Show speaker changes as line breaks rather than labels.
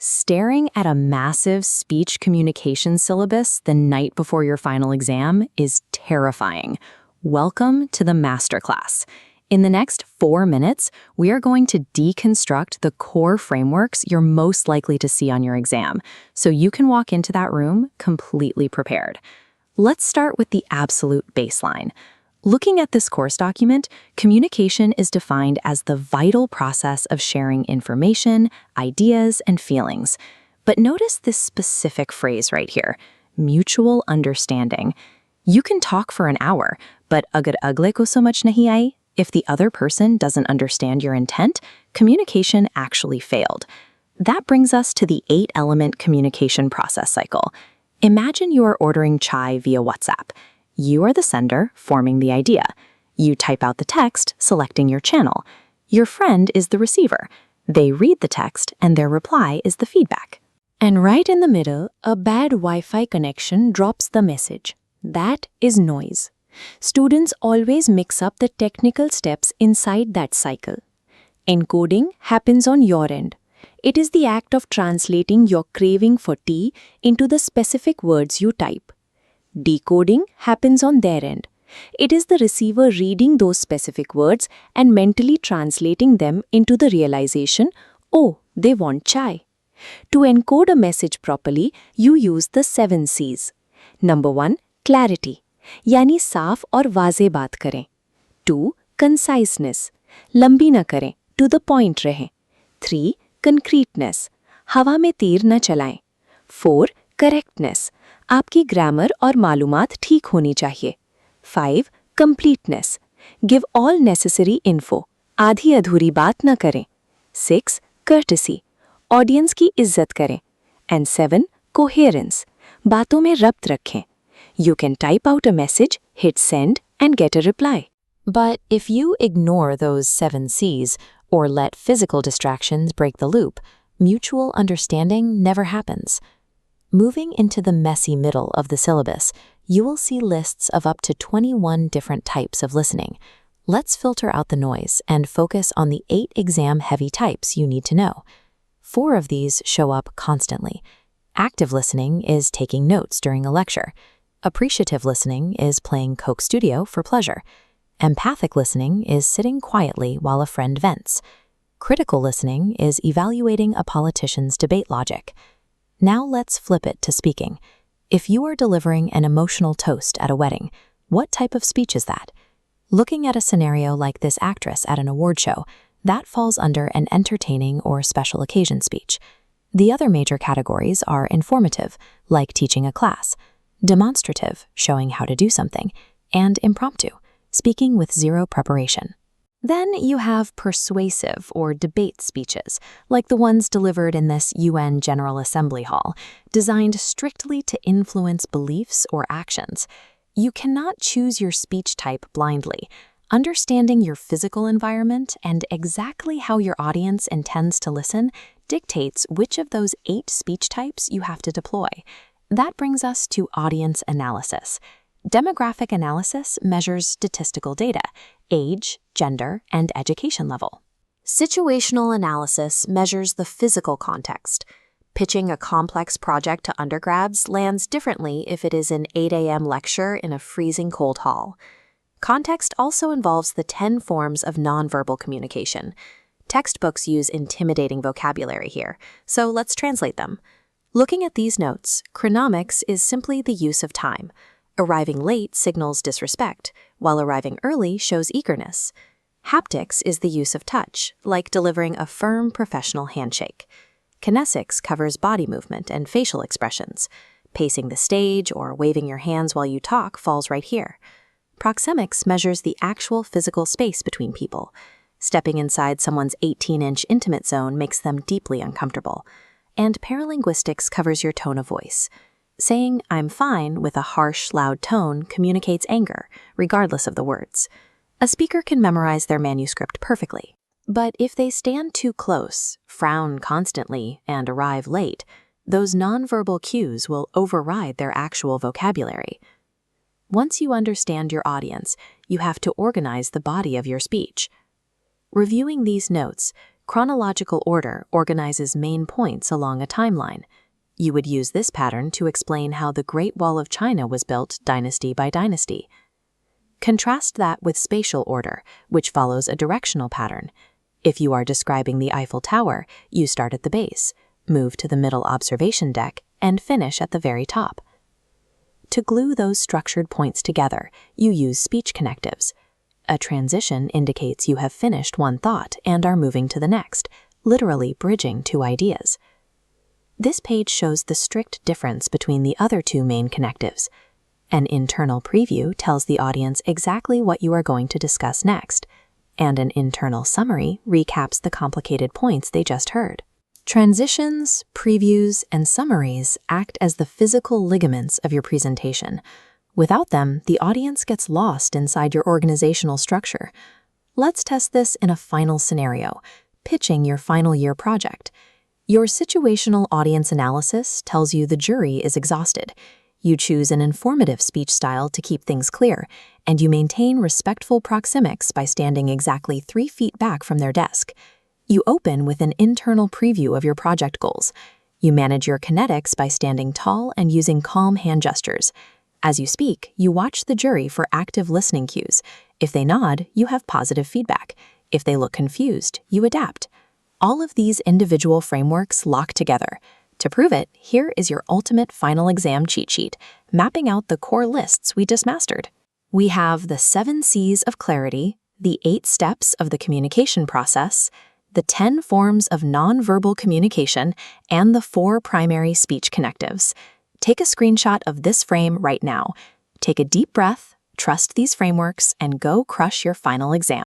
Staring at a massive speech communication syllabus the night before your final exam is terrifying. Welcome to the masterclass. In the next 4 minutes, we are going to deconstruct the core frameworks you're most likely to see on your exam, so you can walk into that room completely prepared. Let's start with the absolute baseline. Looking at this course document, communication is defined as the vital process of sharing information, ideas, and feelings. But notice this specific phrase right here, mutual understanding. You can talk for an hour, but agar agle ko samajh nahi aayi, if the other person doesn't understand your intent, communication actually failed. That brings us to the 8-element communication process cycle. Imagine you are ordering chai via WhatsApp. You are the sender, forming the idea. You type out the text, selecting your channel. Your friend is the receiver. They read the text, and their reply is the feedback. And right in the middle, a bad Wi-Fi connection drops the message. That is noise. Students always mix up the technical steps inside that cycle. Encoding happens on your end. It is the act of translating your craving for tea into the specific words you type. Decoding happens on their end. It is the receiver reading those specific words and mentally translating them into the realization, oh, they want chai. To encode a message properly, you use the 7 C's. Number 1, clarity. यानी साफ और वाज़े बात करें. 2, conciseness. लंबी न करें, to the point रहें. 3, concreteness. हवा में तीर न चलाएं. 4, correctness. आपकी ग्रामर और मालूमात ठीक होनी चाहिए. 5, completeness. Give all necessary info. आधी अधूरी बात न करें. 6, courtesy. ऑडियंस की इज्जत करें. And 7, coherence. बातों में रब्त रखें. You can type out a message, hit send, and get a reply. But if you ignore those 7 C's or let physical distractions break the loop, mutual understanding never happens. Moving into the messy middle of the syllabus, you will see lists of up to 21 different types of listening. Let's filter out the noise and focus on the 8 exam-heavy types you need to know. 4 of these show up constantly. Active listening is taking notes during a lecture. Appreciative listening is playing Coke Studio for pleasure. Empathic listening is sitting quietly while a friend vents. Critical listening is evaluating a politician's debate logic. Now let's flip it to speaking. If you are delivering an emotional toast at a wedding, what type of speech is that? Looking at a scenario like this actress at an award show, that falls under an entertaining or special occasion speech. The other major categories are informative, like teaching a class, demonstrative, showing how to do something, and impromptu, speaking with zero preparation. Then you have persuasive or debate speeches, like the ones delivered in this UN General Assembly Hall, designed strictly to influence beliefs or actions. You cannot choose your speech type blindly. Understanding your physical environment and exactly how your audience intends to listen dictates which of those 8 speech types you have to deploy. That brings us to audience analysis. Demographic analysis measures statistical data, age, gender, and education level. Situational analysis measures the physical context. Pitching a complex project to undergrads lands differently if it is an 8 a.m. lecture in a freezing cold hall. Context also involves the 10 forms of nonverbal communication. Textbooks use intimidating vocabulary here, so let's translate them. Looking at these notes, chronomics is simply the use of time. Arriving late signals disrespect, while arriving early shows eagerness. Haptics is the use of touch, like delivering a firm professional handshake. Kinesics covers body movement and facial expressions. Pacing the stage or waving your hands while you talk falls right here. Proxemics measures the actual physical space between people. Stepping inside someone's 18-inch intimate zone makes them deeply uncomfortable. And paralinguistics covers your tone of voice. Saying "I'm fine" with a harsh, loud tone communicates anger, regardless of the words. A speaker can memorize their manuscript perfectly. But if they stand too close, frown constantly, and arrive late, those nonverbal cues will override their actual vocabulary. Once you understand your audience, you have to organize the body of your speech. Reviewing these notes, Chronological order organizes main points along a timeline. You would use this pattern to explain how the Great Wall of China was built dynasty by dynasty. Contrast that with spatial order, which follows a directional pattern. If you are describing the Eiffel Tower, you start at the base, move to the middle observation deck, and finish at the very top. To glue those structured points together, you use speech connectives. A transition indicates you have finished one thought and are moving to the next, literally bridging two ideas. This page shows the strict difference between the other two main connectives. An internal preview tells the audience exactly what you are going to discuss next, and an internal summary recaps the complicated points they just heard. Transitions, previews, and summaries act as the physical ligaments of your presentation. Without them, the audience gets lost inside your organizational structure. Let's test this in a final scenario, pitching your final year project. Your situational audience analysis tells you the jury is exhausted. You choose an informative speech style to keep things clear, and you maintain respectful proxemics by standing exactly 3 feet back from their desk. You open with an internal preview of your project goals. You manage your kinetics by standing tall and using calm hand gestures. As you speak, you watch the jury for active listening cues. If they nod, you have positive feedback. If they look confused, you adapt. All of these individual frameworks lock together. To prove it, here is your ultimate final exam cheat sheet, mapping out the core lists we just mastered. We have the 7 C's of clarity, the 8 steps of the communication process, the 10 forms of nonverbal communication, and the 4 primary speech connectives. Take a screenshot of this frame right now. Take a deep breath, trust these frameworks, and go crush your final exam.